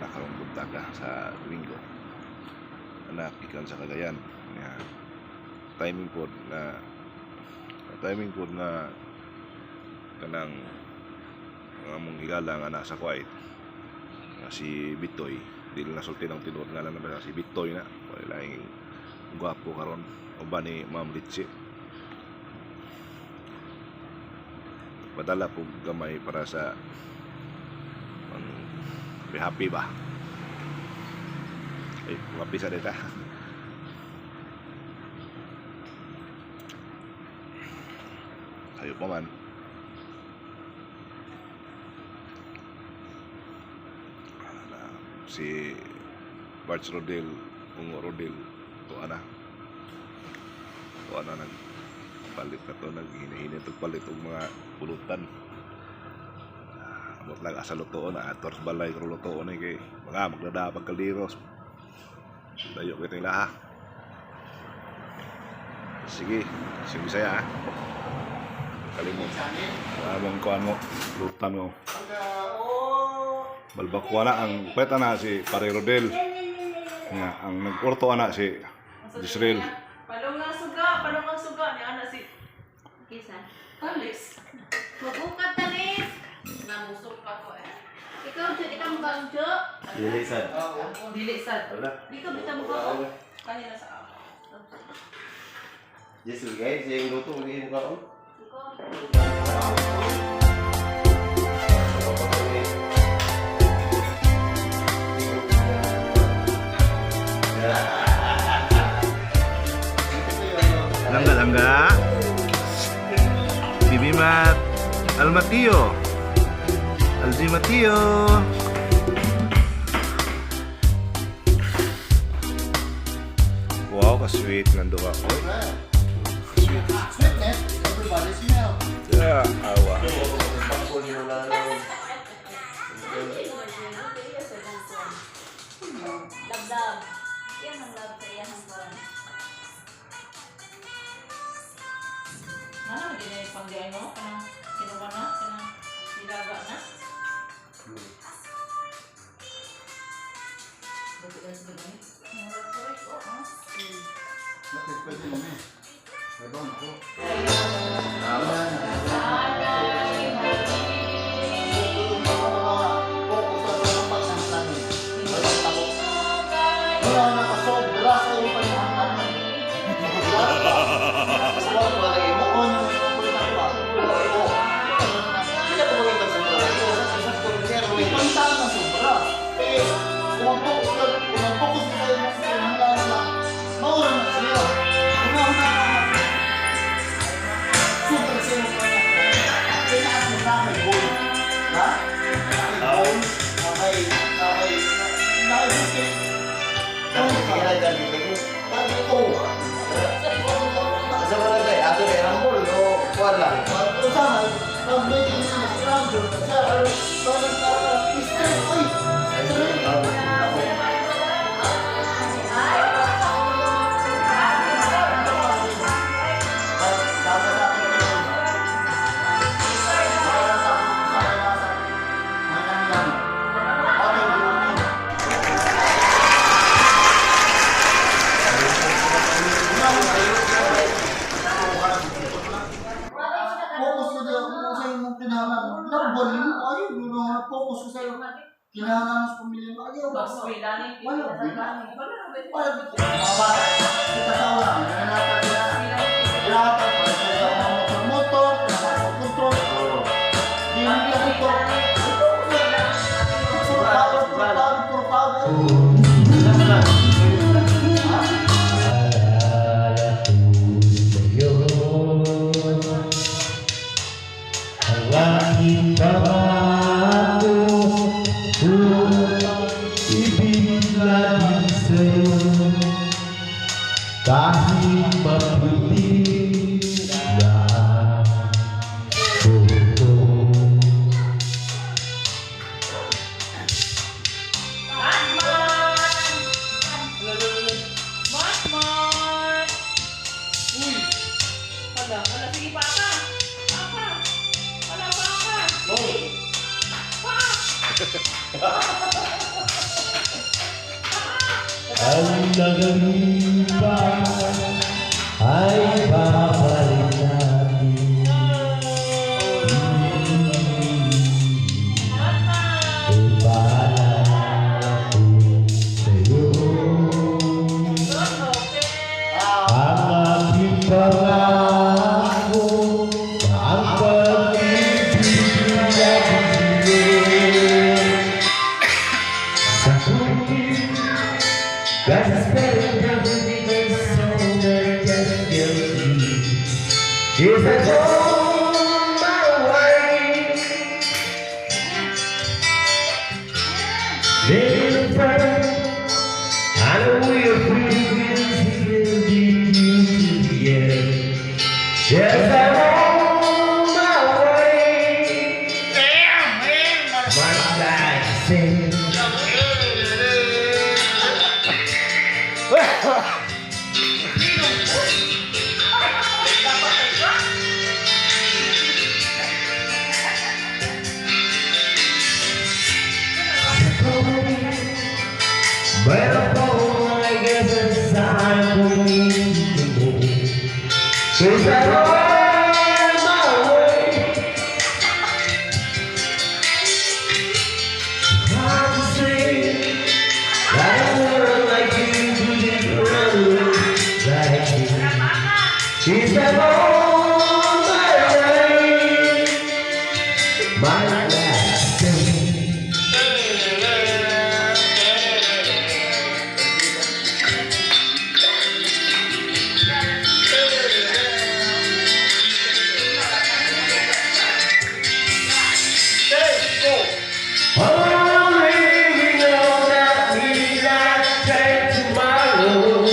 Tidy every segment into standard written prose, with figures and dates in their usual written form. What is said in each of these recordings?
nakarong buntaga sa Domingo. Anak ikan sa Cagayan. Nga timing pod na kanang among higala nga nasa Kuwait nga si Bitoy, dili na sulti ng tinuod nga lang na si Bitoy na wala lang gwapo karon uban ni Ma'am Litsi. Padala po gamay para sa happy ba? Ay, mapisa dita. Ayop pa man. Si Barts Rodel, Ungo Rodel, tuwa na nagpalit na to, naghinahinit og palit og mga pulutan. Amot lang asa lutoon, ators balay kung lutoon ay kay mga magdadapag kaliros. Layo ko itong laha. Sige saya ha. Kalimot. Abang kuhan mo, lutan mo. Balbakwa na ang pweta na si Pare Rodel. Nga, ang nagporto na si Israel. Palong ang suga ni ana si Kisa. Talis. Mabukat talis. Namusok pa ko eh. Ikaw jadi kang bangjo. Dilisan. Dilisan. Wala. Di ka bitang ko. Kanina sa ako. Jesus guys, yung luto ni ko. Langga Bibi Mat Almatio Alzimatio. Wow, ka-sweet nando ka. Sweet. Sweetness, everybody smell. Yeah, awa. Labdab. Yan ang lab sa iyang buwan. Ano din ay pangdiay mo kanang kinuha na kanang ilaga na. Bakit sa gani? Bakit pwede mo eh? Pwede mo. Wala na kasobra sa iyong panihangganan. Wala mo ko nang pagkakwa. Kaya ko maging sobra. May pantang na sobra. Eh, kung mag-focus ka sa iyong panihangganan na, maura na siya. Una-una super sa iyong panihangganan. Kailangan mo na may goal. Ha? May goal. Sa barangay, ato na irambol, no? Wala. Ito sana, ang medyo na struggle. Sa parang straight, oy! Focus ko sa'yo. Kinahangan sa pamilya mo. Ayaw ba? Wala. Wala. Mga bata. Kita sa oras. Nananatag na. Pinatag. Para sa mga motor. Pinatag-control. Pinatag-control. Puro power. Kahit maputi na buto. Atma! ang nagalipas ay babalik natin. Ibahala ko sa'yo ang aking pangako na ang pag-ibig na bibigay sa tubig. God is better than the biggest song that just kills me. Is I go my way, living firm, I know we're free, we'll lead you to the end. Yes, I'm on my way. My life sings. But I guess it's time for me to go. 'Cause I'm on my way. Hard to say that a world like you couldn't run like you. She's on my way. My last day. I'm living on that midnight train tomorrow.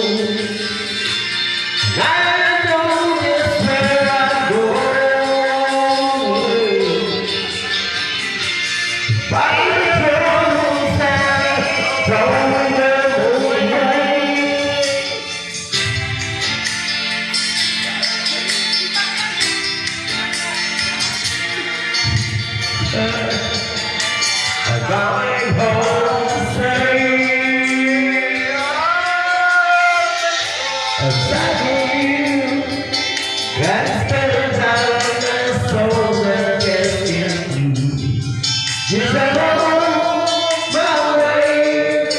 I know just where I'm going. By the troubles and throwing them away. I'm going home to say I'm sad for you. Gotta spend the time in the soul that gets in you. Yes, I'm on my way.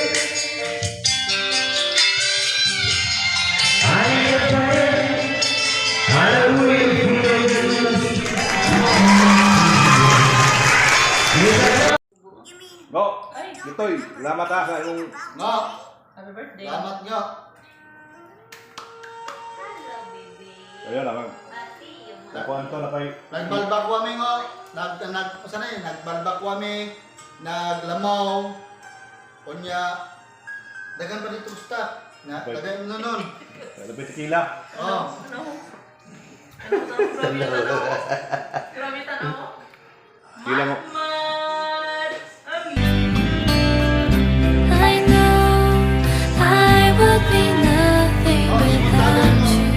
I need a friend. I know we're friends. Yes, I'm Go! Gitoy, salamat ha sa iyong Nga, Happy birthday. salamat nga. Hello, baby. Ayun naman. Mati yung mga... Nakuha to na kay Nagbalbak kami nga. Saan na yun? Nagbalbak kami. Naglamaw. Kunya. Dagan pa dito stock. Okay. Dagan mo nun. Labay tequila. Oh. Grabe tanaw. Tequila mo. I know I would be nothing Oh, without you.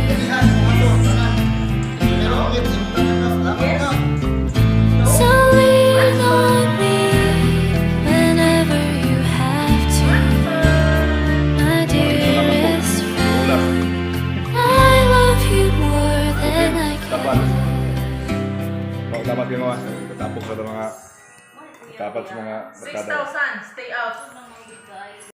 So lean on me whenever you have to, my dearest friend. I love you more than I Dapat. can. Dapat yung mga tapos sa mga dapat sa mga barkada. 6,000. Stay out. Mga bigay.